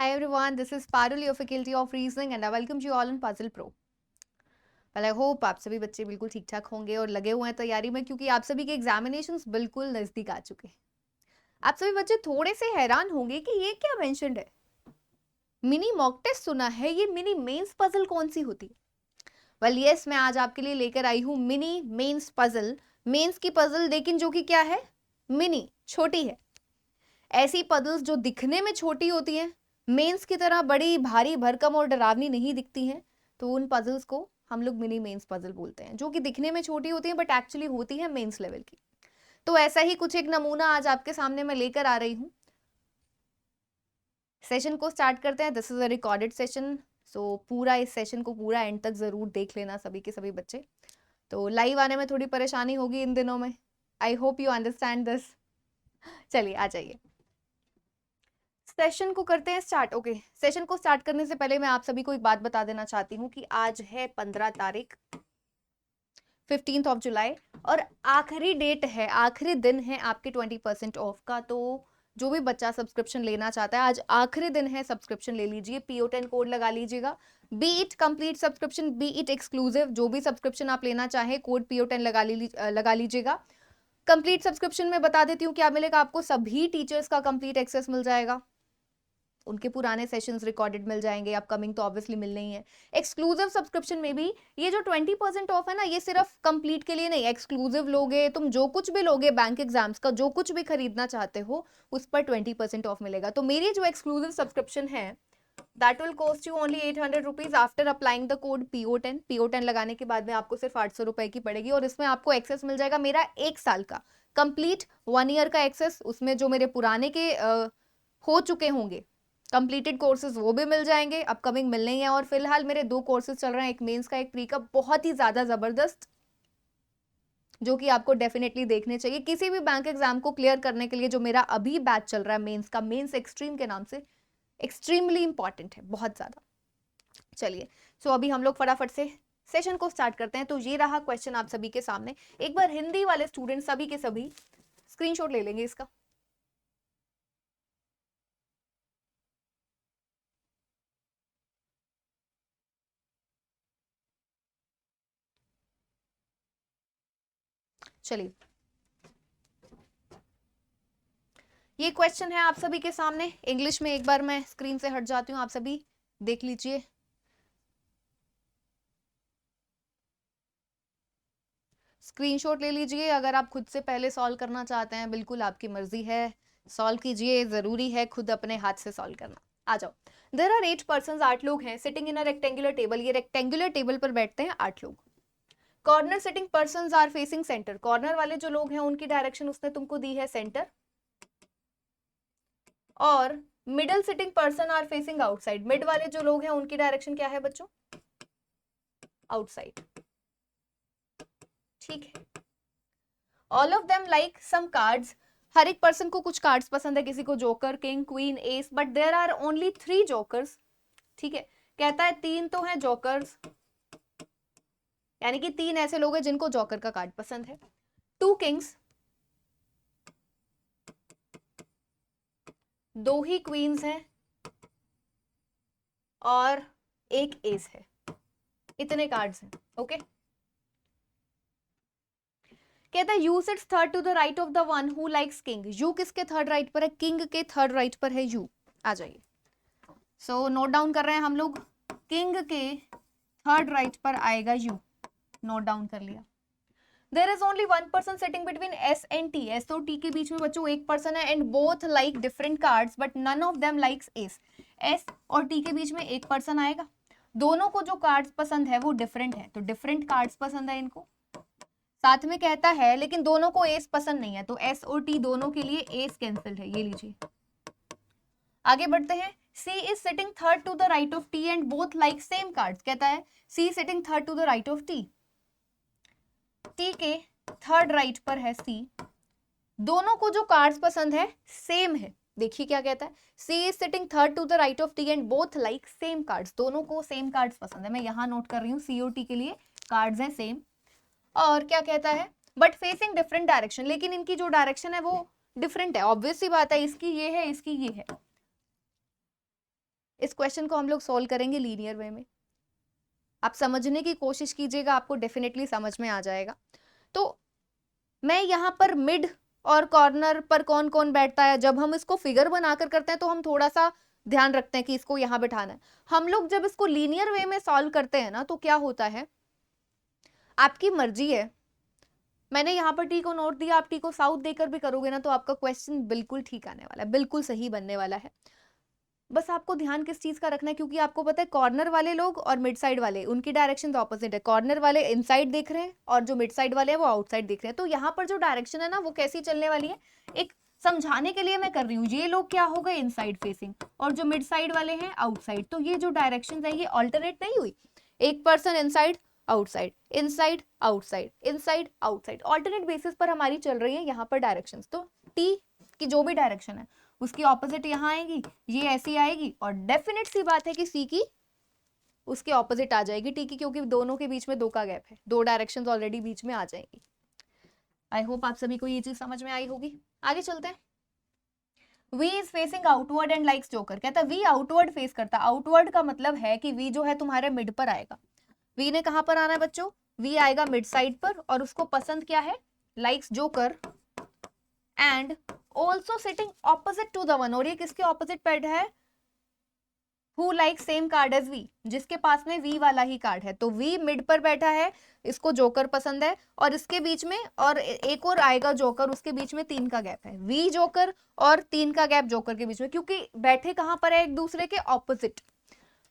Hi everyone, this is Parul, your faculty of reasoning, and I welcome you all on Puzzle Pro. Well, I hope आप सभी बच्चे बिल्कुल ठीक ठाक होंगे और लगे हुए हैं तैयारी में, क्योंकि आप सभी के एग्जामिनेशंस बिल्कुल नजदीक आ चुके हैं। आप सभी बच्चे थोड़े से हैरान होंगे कि ये क्या मेंशन्ड है। मिनी मॉक टेस्ट सुना है, ये मिनी मेंस पजल कौन सी होती है? वेल यस, मैं आज आपके लिए लेकर आई हूँ मिनी मेंस पजल। मेंस की पजल, लेकिन जो कि क्या है, मिनी, छोटी है। ऐसी पजल्स जो दिखने में छोटी होती हैं, मेंस की तरह बड़ी भारी भरकम और डरावनी नहीं दिखती हैं, तो उन पजल्स को हम लोग मिनी मेंस पजल बोलते हैं, जो कि दिखने में छोटी होती हैं बट एक्चुअली होती है मेंस लेवल की। तो ऐसा ही कुछ एक नमूना आज आपके सामने मैं लेकर आ रही हूँ। सेशन को स्टार्ट करते हैं। This is a recorded session, so पूरा इस सेशन को पूरा एंड तक जरूर देख लेना सभी के सभी बच्चे। तो लाइव आने में थोड़ी परेशानी होगी इन दिनों में। I hope you understand this. चलिए आ जाइए, सेशन को करते हैं स्टार्ट। ओके, सेशन को स्टार्ट करने से पहले मैं आप सभी को एक बात बता देना चाहती हूँ कि आज है 15 तारीख, 15th ऑफ जुलाई, और आखिरी डेट है, आखिरी दिन है आपके 20% ऑफ का। तो जो भी बच्चा सब्सक्रिप्शन लेना चाहता है, आज आखिरी दिन है, सब्सक्रिप्शन ले लीजिए। PO10 कोड लगा लीजिएगा। B it complete subscription, B it exclusive, जो भी सब्सक्रिप्शन आप लेना चाहे, कोड PO10 लगा लीजिएगा। कंप्लीट सब्सक्रिप्शन में बता देती हूँ क्या मिलेगा आपको। सभी टीचर्स का कंप्लीट एक्सेस मिल जाएगा, उनके पुराने सेशंस रिकॉर्डेड मिल जाएंगे, अपकमिंग तो ऑब्वियसली मिलने ही है। एक्सक्लूसिव सब्सक्रिप्शन में भी ये जो 20% ऑफ है ना, ये सिर्फ कंप्लीट के लिए नहीं, एक्सक्लूसिव लोगे तुम, जो कुछ भी लोगे बैंक एग्जाम्स का, जो कुछ भी खरीदना चाहते हो, उस पर 20% ऑफ मिलेगा। तो मेरी जो एक्सक्लूसिव सब्सक्रिप्शन है, that will cost you only 800 rupees after applying the code PO10। PO10 लगाने के बाद में आपको सिर्फ 800 रुपए की पड़ेगी, और इसमें आपको एक्सेस मिल जाएगा मेरा 1 साल का कंप्लीट, 1 ईयर का एक्सेस। उसमें जो मेरे पुराने के हो चुके होंगे कंप्लीटेड कोर्सेज, वो भी मिल जाएंगे, अपकमिंग मिलने ही है। और फिलहाल मेरे 2 कोर्सेज चल रहे हैं, एक मेंस का, एक प्री का, बहुत ही ज्यादा जबरदस्त, जो कि आपको डेफिनेटली देखने चाहिए किसी भी बैंक एग्जाम को क्लियर करने के लिए। जो मेरा अभी बैच चल रहा है मेंस का, मेंस एक्सट्रीम के नाम से, एक्सट्रीमली इंपॉर्टेंट है, बहुत ज्यादा। चलिए, सो अभी हम लोग फटाफट से सेशन को स्टार्ट करते हैं। तो ये रहा क्वेश्चन आप सभी के सामने। एक बार हिंदी वाले स्टूडेंट सभी के सभी स्क्रीनशॉट ले लेंगे इसका। चलिए, ये क्वेश्चन है आप सभी के सामने इंग्लिश में। एक बार मैं स्क्रीन से हट जाती हूँ, आप सभी देख लीजिए। स्क्रीनशॉट ले लीजिए। अगर आप खुद से पहले सॉल्व करना चाहते हैं, बिल्कुल आपकी मर्जी है, सॉल्व कीजिए, जरूरी है खुद अपने हाथ से सॉल्व करना। आ जाओ। देयर आर 8 पर्सन, 8 लोग हैं, sitting in a rectangular table. ये रेक्टेंगुलर टेबल पर बैठते हैं 8 लोग। Corner sitting person are facing centre, corner वाले जो लोग हैं उनकी डायरेक्शन उसने तुमको दी है सेंटर। और middle sitting person are facing outside, mid वाले जो लोग हैं उनकी डायरेक्शन क्या है बच्चों, आउटसाइड। ठीक है। All of them like some cards, हर एक पर्सन को कुछ कार्ड्स पसंद है, किसी को joker, king, queen, ace, but there are only 3 jokers. ठीक है, कहता है 3 तो हैं जोकर्स, यानी कि 3 ऐसे लोग हैं जिनको जोकर का कार्ड पसंद है। 2 किंग्स, 2 ही क्वींस हैं, और 1 एस है। इतने कार्ड्स हैं। ओके, कहता है U sits third to the right of the one who likes king. U किसके थर्ड राइट पर है, किंग के थर्ड राइट पर है यू। आ जाइए, सो नोट डाउन कर रहे हैं हम लोग, किंग के थर्ड राइट पर आएगा यू। नोट डाउन कर लिया। There is only 1 person sitting between S and T, S और टी के बीच में बच्चों एक पर्सन है, and both like different cards but none of them likes S. S और टी के बीच में एक पर्सन आएगा, दोनों को जो कार्ड्स पसंद है वो डिफरेंट है, तो डिफरेंट कार्ड्स पसंद है इनको। साथ में कहता है लेकिन दोनों को एस पसंद नहीं है, तो एस और टी दोनों के लिए एस कैंसिल्ड है, ये लीजिए। आगे बढ़ते हैं। C is sitting third to the right of T and both like same cards, कहता है C sitting third to the right of T, T के थर्ड राइट पर है सी, दोनों को जो कार्ड्स पसंद है सेम है। देखिए क्या कहता है, C is sitting third to the right of T and both like same cards, दोनों को सेम कार्ड्स पसंद है। मैं यहां नोट कर रही हूँ, सी और टी के लिए कार्ड्स हैं सेम। और क्या कहता है, बट फेसिंग डिफरेंट डायरेक्शन, लेकिन इनकी जो डायरेक्शन है वो डिफरेंट है। ऑब्वियस सी बात है, इसकी ये है, इसकी ये है। इस क्वेश्चन को हम लोग सॉल्व करेंगे लीनियर वे में। आप समझने की कोशिश कीजिएगा, आपको डेफिनेटली समझ में आ जाएगा। तो मैं यहाँ पर मिड और कॉर्नर पर कौन कौन बैठता है, जब हम इसको फिगर बनाकर करते हैं तो हम थोड़ा सा ध्यान रखते हैं कि इसको यहाँ बिठाना है। हम लोग जब इसको लीनियर वे में सॉल्व करते हैं ना, तो क्या होता है, आपकी मर्जी है। मैंने यहाँ पर टी को नोट दिया, आप टी को साउथ देकर भी करोगे ना तो आपका क्वेश्चन बिल्कुल ठीक आने वाला है, बिल्कुल सही बनने वाला है। बस आपको ध्यान किस चीज का रखना है, क्योंकि आपको पता है कॉर्नर वाले लोग और मिड साइड वाले, उनकी डायरेक्शन ऑपोजिट है। कॉर्नर वाले इनसाइड देख रहे हैं और जो मिड साइड वाले हैं वो आउटसाइड देख रहे हैं। तो यहाँ पर जो डायरेक्शन है ना वो कैसी चलने वाली है, एक समझाने के लिए मैं कर रही हूँ। ये लोग क्या हो गए, इनसाइड फेसिंग, और जो मिड साइड वाले हैं आउटसाइड। तो ये जो डायरेक्शन है ये ऑल्टरनेट नहीं हुई, एक person inside outside, inside outside, inside outside, alternate basis पर हमारी चल रही है यहाँ पर डायरेक्शंस। तो टी की जो भी डायरेक्शन है उसकी ऑपोजिट यहाँ आएगी, ये ऐसी आएगी, और डेफिनेट सी बात है कि सी की उसके ऑपोजिट आ जाएगी टी की, क्योंकि दोनों के बीच में 2 का गैप है, 2 डायरेक्शंस ऑलरेडी बीच में आ जाएंगी। आई होप आप सभी को ये चीज समझ में आई होगी। आगे चलते हैं। V is facing outward and likes joker. कहता है V आउटवर्ड फेस करता है। आउटवर्ड का मतलब है कि V जो है तुम्हारे मिड पर आएगा। V ने कहां पर आना है बच्चों, V आएगा मिड साइड पर, और उसको पसंद क्या है, likes joker and also sitting opposite to the one. और ये किसके ऑपोजिट बैठा है, who like same card as V, जिसके पास में V वाला ही कार्ड है। तो V मिड पर बैठा है, इसको जोकर पसंद है, और इसके बीच में और एक और आएगा जोकर, उसके बीच में 3 का गैप है। V जोकर और 3 का गैप जोकर के बीच में, क्योंकि बैठे कहां पर है, एक दूसरे के ऑपोजिट।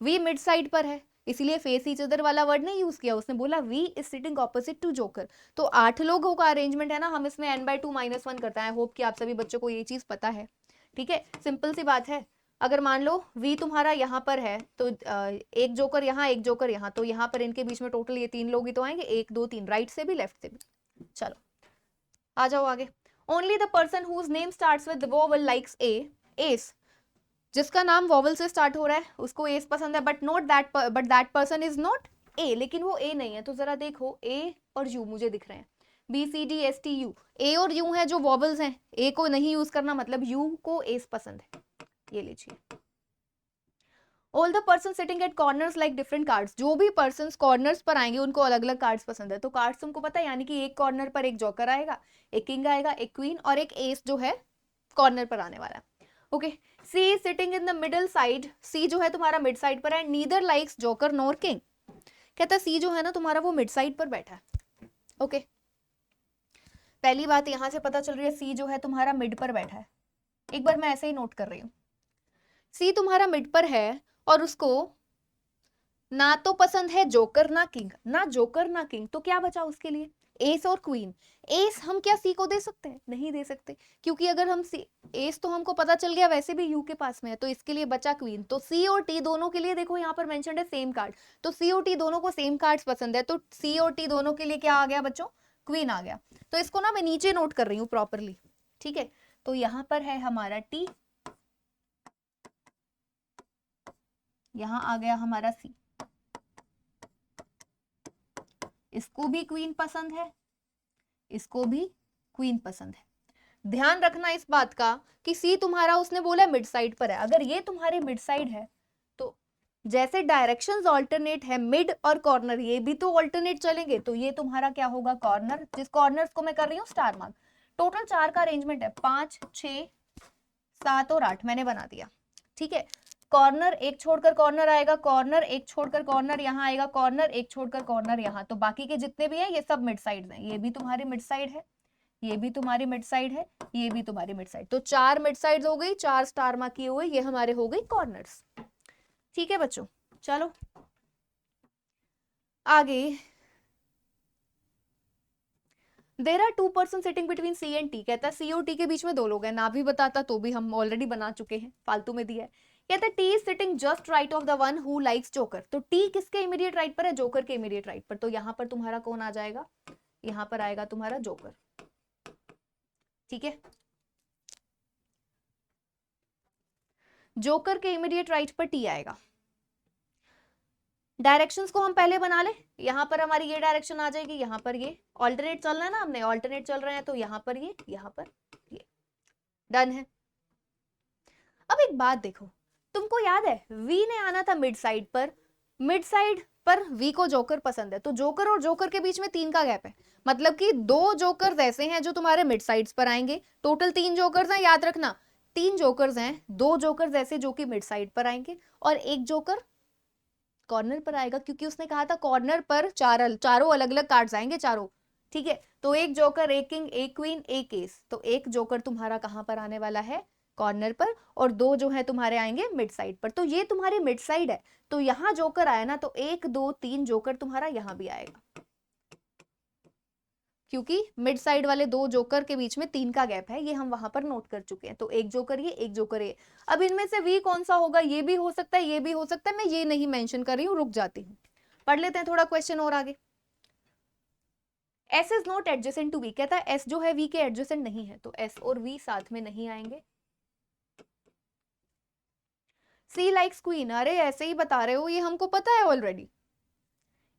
V मिड साइड पर है, इसीलिए फेस ईच अदर वाला वर्ड नहीं यूज किया, उसने बोला V is sitting opposite to joker. तो 8 लोगों का अरेंजमेंट है ना, हम इसमें n/2 - 1 करते हैं। आई होप कि आप सभी बच्चों को ये चीज पता है। ठीक है, सिंपल सी बात है। अगर मान लो V तुम्हारा यहाँ पर है, तो एक जोकर यहाँ, एक जोकर यहाँ, तो यहाँ पर इनके बीच में टोटल ये 3 लोग ही तो आएंगे, 1 2 3, राइट से भी लेफ्ट से भी। चलो आ जाओ आगे। Only the person whose name starts with vowel likes A, S, जिसका नाम वॉवल से स्टार्ट हो रहा है उसको एस पसंद है, but that person is not a, लेकिन वो ए नहीं है। तो जरा देखो, ए और यू मुझे दिख रहे हैं, B C D S T U, A और यू है जो वॉवल्स हैं, ए को नहीं यूज करना, मतलब यू को एस पसंद है। ये लीजिए, all the person sitting at corners like different cards, जो भी पर्सन कॉर्नर्स पर आएंगे उनको अलग अलग कार्ड्स पसंद है। तो कार्ड्स तुमको पता है, यानी कि एक कॉर्नर पर एक जॉकर आएगा, एक किंग आएगा, एक क्वीन, और एक एस जो है कॉर्नर पर आने वाला है। Okay, C sitting in the middle side, C जो है तुम्हारा मिड साइड पर है, neither likes joker nor king. कहता है सी जो है ना तुम्हारा वो मिड साइड पर बैठा है। ओके, पहली बात यहां से पता चल रही है, सी जो है तुम्हारा मिड पर बैठा है। एक बार मैं ऐसे ही नोट कर रही हूं, सी तुम्हारा मिड पर है और उसको ना तो पसंद है जोकर ना किंग, ना जोकर ना किंग, तो क्या बचा उसके लिए, एस और क्वीन। एस हम क्या सी को दे सकते हैं, नहीं दे सकते, क्योंकि अगर हम सी, एस तो हमको पता चल गया वैसे भी यू के पास में है, तो इसके लिए बचा क्वीन। तो सी और टी दोनों के लिए देखो यहाँ पर मेंशन्ड है सेम कार्ड, तो सी और टी दोनों को सेम कार्ड्स पसंद है, तो सी और टी दोनों के लिए क्या आ गया बच्चों, क्वीन आ गया। तो इसको ना मैं नीचे नोट कर रही हूँ प्रॉपरली। ठीक है, तो यहाँ पर है हमारा टी, यहां आ गया हमारा सी, इसको भी क्वीन पसंद है, इसको भी क्वीन पसंद है। ध्यान रखना इस बात का कि सी तुम्हारा उसने बोला मिड साइड पर है, अगर ये तुम्हारे मिड साइड है तो जैसे डायरेक्शंस ऑल्टरनेट है, मिड और कॉर्नर ये भी तो ऑल्टरनेट चलेंगे, तो ये तुम्हारा क्या होगा, कॉर्नर, जिस कॉर्नर को मैं कर रही हूँ स्टार मार्क। टोटल 4 का अरेंजमेंट है, 5 6 7 और 8 मैंने बना दिया। ठीक है, कॉर्नर एक छोड़कर कॉर्नर आएगा, कॉर्नर एक छोड़कर कॉर्नर यहाँ आएगा, कॉर्नर एक छोड़कर कॉर्नर यहाँ, तो बाकी के जितने भी हैं ये सब मिड साइड हैं। ये भी तुम्हारी मिड साइड है, ये भी तुम्हारी मिड साइड है, ये भी तुम्हारी मिड साइड। तो 4 मिड साइड हो गई, 4 स्टार मार्क किए हुए, ये हमारे हो गई कॉर्नर्स। ठीक है बच्चों, चलो आगे। There are 2 person sitting between C and T. कहता है सी और टी के बीच में 2 लोग हैं, ना भी बताता तो भी हम ऑलरेडी बना चुके हैं, फालतू में दिया है। कहता है T is sitting just right of the one who likes joker. तो टी किसके इमीडिएट राइट पर है, जोकर के इमीडिएट राइट पर। तो यहाँ पर तुम्हारा कौन आ जाएगा, यहाँ पर आएगा तुम्हारा जोकर। ठीक है, जोकर के इमीडिएट राइट पर टी आएगा। डायरेक्शंस को हम पहले बना ले, यहाँ पर हमारी ये डायरेक्शन आ जाएगी, यहाँ पर ये ऑल्टरनेट चल रहा है ना, हमने ऑल्टरनेट चल रहे हैं, तो यहाँ पर ये, यहाँ पर ये, डन है। अब एक बात देखो, तुमको याद है वी ने आना था मिड साइड पर वी को जोकर पसंद है, तो जोकर और जोकर के बीच में 3 का गैप है, मतलब कि 2 जोकर्स ऐसे हैं जो तुम्हारे मिड साइड्स पर आएंगे। टोटल 3 जोकर्स हैं, याद रखना 3 जोकर्स हैं, 2 जोकर्स ऐसे जो कि मिड साइड पर आएंगे और एक जोकर कॉर्नर पर आएगा, क्योंकि उसने कहा था कॉर्नर पर चारों अलग अलग कार्ड्स आएंगे चारों। ठीक है, तो एक जोकर, एक किंग, एक क्वीन, एक एस, तो एक जोकर तुम्हारा कहां पर आने वाला है, कॉर्नर पर, और 2 जो है तुम्हारे आएंगे मिड साइड पर। तो ये तुम्हारी मिड साइड है, तो यहां जोकर आया ना, तो 1 2 3 जोकर तुम्हारा यहां भी आएगा, क्योंकि मिड साइड वाले 2 जोकर के बीच में 3 का गैप है, ये हम वहां पर नोट कर चुके हैं। तो एक जोकर ये, एक जोकर ये। अब इनमें से वी कौन सा होगा, ये भी हो सकता है, ये भी हो सकता है, मैं ये नहीं मेंशन कर रही हूँ, रुक जाती हूँ, पढ़ लेते हैं थोड़ा क्वेश्चन और आगे। S is not adjacent to V, कहता है एस जो है वी के एडजेसेंट नहीं है, तो एस और वी साथ में नहीं आएंगे। सी लाइक्स क्वीन, अरे ऐसे ही बता रहे हो, ये हमको पता है already.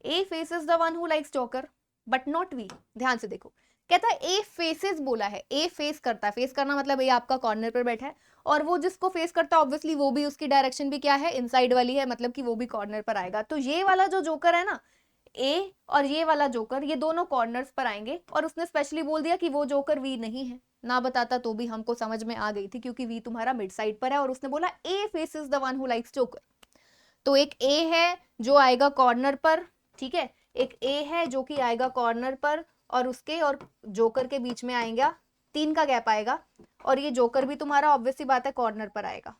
A faces the one who likes joker but not V, ध्यान से देखो, कहता है ए फेसेस बोला है, ए फेस करता है, फेस करना मतलब ए आपका कॉर्नर पर बैठा है, और वो जिसको फेस करता है ऑब्वियसली वो भी, उसकी डायरेक्शन भी क्या है, इनसाइड वाली है, मतलब कि वो भी कॉर्नर पर आएगा। तो ये वाला जो जोकर है ना, ए और ये वाला जोकर, ये दोनों कॉर्नर्स पर आएंगे, और उसने स्पेशली बोल दिया कि वो जोकर वी नहीं है, ना बताता तो भी हमको समझ में आ गई थी, क्योंकि वी तुम्हारा मिड साइड पर है, और उसने बोला A faces the one who likes joker, तो एक ए है जो आएगा कॉर्नर पर, ठीक है, एक ए है जो कि आएगा कॉर्नर पर, और उसके और जोकर के बीच में आएगा 3 का गैप आएगा, और ये जोकर भी तुम्हारा ऑब्वियस सी बात है कॉर्नर पर आएगा।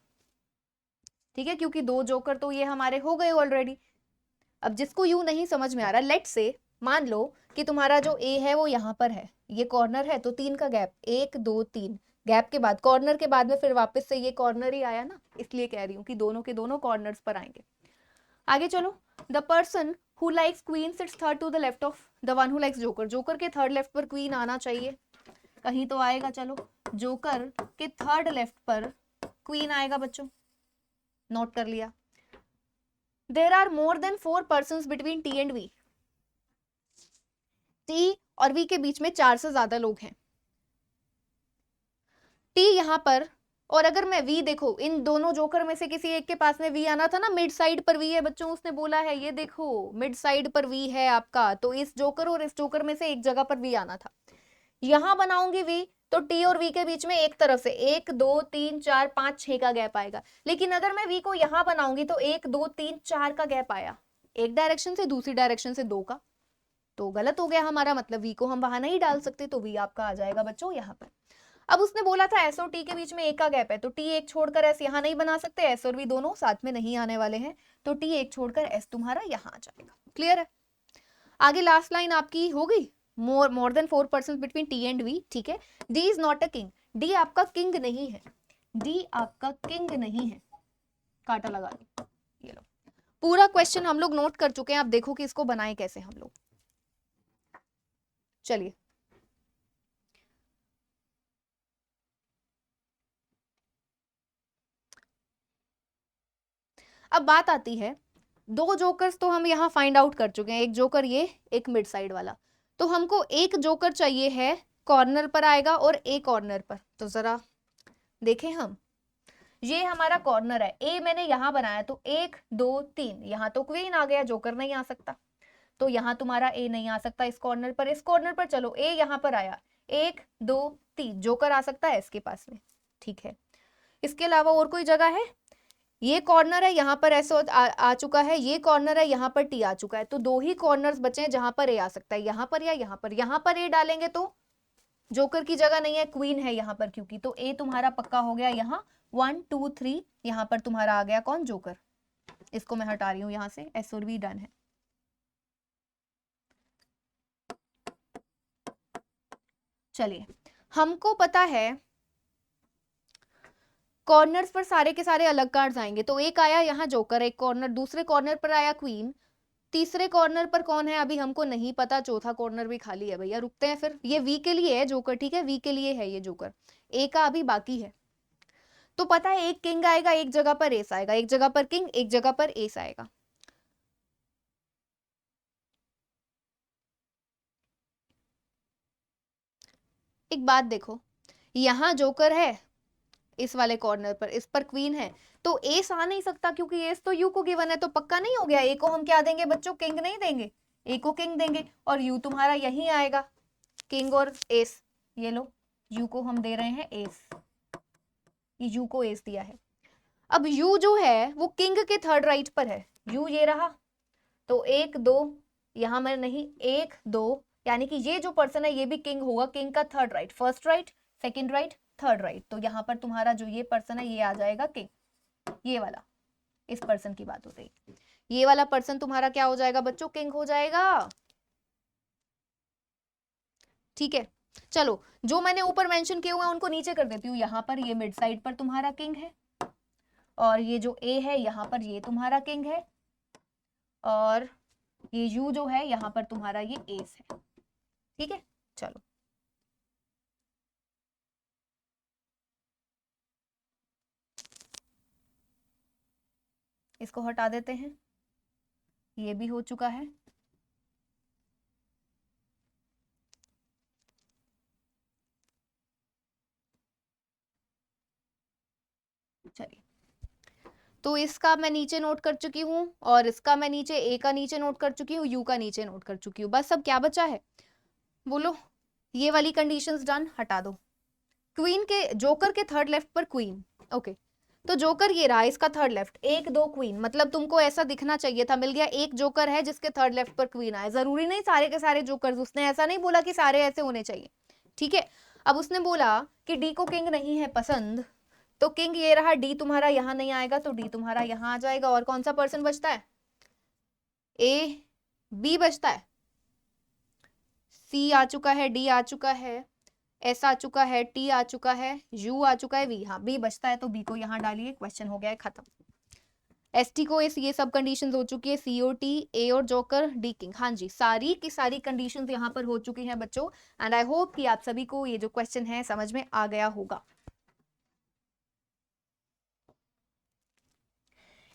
ठीक है, क्योंकि 2 जोकर तो ये हमारे हो गए ऑलरेडी। अब जिसको यू नहीं समझ में आ रहा, लेट से मान लो कि तुम्हारा जो ए है वो यहाँ पर है, ये कॉर्नर है, तो 3 का गैप, 1 2 3 गैप के बाद, कॉर्नर के बाद में फिर वापस से ये कॉर्नर ही आया ना, इसलिए कह रही हूँ कि दोनों के दोनों कॉर्नर्स पर आएंगे। आगे चलो, the person who likes queen sits third to the left of the one who likes joker, joker के थर्ड लेफ्ट पर क्वीन आना चाहिए, कहीं तो आएगा। चलो, जोकर के थर्ड लेफ्ट पर क्वीन आएगा बच्चों, नोट कर लिया। There are more than 4 person between T and V, T और वी के बीच में 4 से ज्यादा लोग हैं। टी यहां पर, और अगर मैं वी देखो, इन दोनों जोकर में से किसी एक के पास में वी आना था ना, मिड साइड पर वी है बच्चों, उसने बोला है, ये देखो मिड साइड पर वी है आपका, तो इस जोकर और इस जोकर में से एक जगह पर वी आना था। यहां बनाऊंगी वी, तो टी और वी के बीच में एक तरफ से 1 2 3 4 5 6 का गैप आएगा, लेकिन अगर मैं वी को यहां बनाऊंगी तो 1 2 3 4 का गैप आया, एक डायरेक्शन से दूसरी डायरेक्शन से 2 का, तो गलत हो गया हमारा, मतलब वी को हम वहां नहीं डाल सकते, तो वी आपका आ जाएगा बच्चों यहाँ पर। अब उसने बोला था एस और टी के बीच में 1 का गैप है, तो टी एक छोड़कर एस यहाँ नहीं बना सकते, एस और वी दोनों साथ में नहीं आने वाले हैं, तो टी एक छोड़कर एस तुम्हारा यहाँ आ जाएगा। क्लियर है? आगे लास्ट लाइन आपकी हो गई, more than 4 person between T and V, ठीक है। D is not a king, D आपका किंग नहीं है, डी आपका किंग नहीं है, काटा लगा दो। ये लो, पूरा क्वेश्चन हम लोग नोट कर चुके हैं, आप देखो कि इसको बनाए कैसे हम लोग। चलिए, अब बात आती है, 2 जोकर्स तो हम यहाँ फाइंड आउट कर चुके हैं, एक जोकर ये, एक मिड साइड वाला, तो हमको एक जोकर चाहिए है कॉर्नर पर आएगा और एक कॉर्नर पर, तो जरा देखें हम, ये हमारा कॉर्नर है, ए मैंने यहां बनाया, तो 1 2 3, यहां तो क्वीन आ गया, जोकर नहीं आ सकता, तो यहां तुम्हारा ए नहीं आ सकता इस कॉर्नर पर, इस कॉर्नर पर चलो ए यहां पर आया, 1 2 3 जोकर आ सकता है इसके पास में, ठीक है। इसके अलावा और कोई जगह है, ये कॉर्नर है यहाँ पर ऐसे आ चुका है, ये कॉर्नर है यहाँ पर टी आ चुका है, तो 2 ही कॉर्नर्स बचे हैं जहां पर ए आ सकता है, यहाँ पर या यहाँ पर, यहाँ पर ए डालेंगे तो जोकर की जगह नहीं है, क्वीन है यहाँ पर, क्योंकि तो ए तुम्हारा पक्का हो गया यहाँ, 1 2 3, यहाँ पर तुम्हारा आ गया कौन, जोकर। इसको मैं हटा रही हूँ यहाँ से, एस और वी डन है। चलिए, हमको पता है कॉर्नर्स पर सारे के सारे अलग कार्ड्स आएंगे, तो एक आया यहाँ जोकर, एक कॉर्नर, दूसरे कॉर्नर पर आया क्वीन, तीसरे कॉर्नर पर कौन है अभी हमको नहीं पता, चौथा कॉर्नर भी खाली है भैया, रुकते हैं फिर, ये वी के लिए है जोकर, ठीक है, वी के लिए है ये जोकर, ए का अभी बाकी है। तो पता है एक किंग आएगा, एक जगह पर एस आएगा, एक जगह पर किंग, एक जगह पर एस आएगा। एक बात देखो, यहां जोकर है, इस वाले कॉर्नर पर, इस पर क्वीन है, तो एस आ नहीं सकता क्योंकि एस तो यू को गिवन है, तो पक्का नहीं हो गया। ए को हम क्या देंगे बच्चों, किंग नहीं देंगे, ए को किंग देंगे, और यू तुम्हारा यही आएगा, किंग और एस। ये लो, यू को हम दे रहे हैं एस, ये यू को एस दिया है। अब यू जो है वो किंग के थर्ड राइट पर है, यू ये रहा, तो 1 2, यहां मैं नहीं 1 2, यानी कि ये जो पर्सन है ये भी किंग होगा, किंग का third right, first right, second right, third right, तो यहाँ पर तुम्हारा जो ये पर्सन है ये आ जाएगा किंग, ये वाला, इस पर्सन की बात हो रही, ये वाला पर्सन तुम्हारा क्या हो जाएगा बच्चों, किंग हो जाएगा। ठीक है, चलो जो मैंने ऊपर मेंशन किए हुए हैं उनको नीचे कर देती हूँ। यहाँ पर ये मिड साइड पर तुम्हारा किंग है, और ये जो ए है यहाँ पर ये तुम्हारा किंग है, और ये यू जो है यहाँ पर तुम्हारा ये एस है। ठीक है, चलो इसको हटा देते हैं, ये भी हो चुका है। चलिए, तो इसका मैं नीचे नोट कर चुकी हूँ, और इसका मैं नीचे ए का नीचे नोट कर चुकी हूँ, यू का नीचे नोट कर चुकी हूँ। बस अब क्या बचा है बोलो, ये वाली कंडीशंस डन, हटा दो। क्वीन के, जोकर के थर्ड लेफ्ट पर क्वीन, ओके, तो जोकर ये रहा, इसका थर्ड लेफ्ट, 1 2 क्वीन, मतलब तुमको ऐसा दिखना चाहिए था, मिल गया, एक जोकर है जिसके थर्ड लेफ्ट पर क्वीन आए। जरूरी नहीं सारे के सारे जोकर, उसने ऐसा नहीं बोला कि सारे ऐसे होने चाहिए। ठीक है, अब उसने बोला कि डी को किंग नहीं है पसंद, तो किंग ये रहा, डी तुम्हारा यहां नहीं आएगा, तो डी तुम्हारा यहां आ जाएगा। और कौन सा पर्सन बचता है, ए बी बचता है, सी आ चुका है, डी आ चुका है, एस आ चुका है, टी आ चुका है, यू आ चुका है, वी, हाँ बी बचता है, तो बी को यहाँ डालिए, क्वेश्चन हो गया है खत्म। एस टी को एस, ये सब कंडीशंस हो चुकी है, सी ओ टी, ए और जोकर, डी किंग, हाँ जी सारी की सारी कंडीशंस यहाँ पर हो चुकी हैं बच्चों। एंड आई होप कि आप सभी को ये जो क्वेश्चन है समझ में आ गया होगा।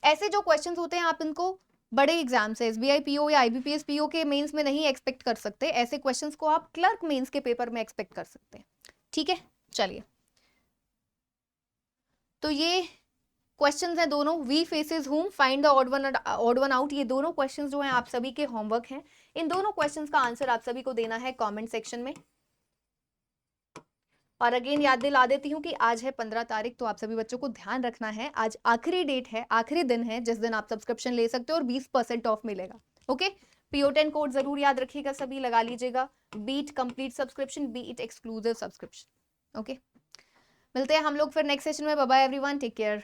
ऐसे जो क्वेश्चंस होते हैं आप इनको बड़े एग्जाम से, एसबीआई पीओ या आईबीपीएस पीओ के मेंस में नहीं एक्सपेक्ट कर सकते, ऐसे क्वेश्चंस को आप क्लर्क मेंस के पेपर में एक्सपेक्ट कर सकते हैं। ठीक है, चलिए, तो ये क्वेश्चंस हैं दोनों, वी फेसेस हुम, find the odd one out, ये दोनों क्वेश्चंस जो हैं आप सभी के होमवर्क हैं। इन दोनों क्वेश्चंस का आंसर आप सभी को देना है कमेंट सेक्शन में। और अगेन याद दिला देती हूँ कि आज है 15 तारीख, तो आप सभी बच्चों को ध्यान रखना है, आज आखिरी डेट है, आखिरी दिन है जिस दिन आप सब्सक्रिप्शन ले सकते हो और 20% ऑफ मिलेगा। ओके, PO10 कोड जरूर याद रखिएगा, सभी लगा लीजिएगा, beat complete subscription, beat exclusive subscription. Okay, मिलते हैं हम लोग फिर नेक्स्ट सेशन में, bye bye everyone, take care.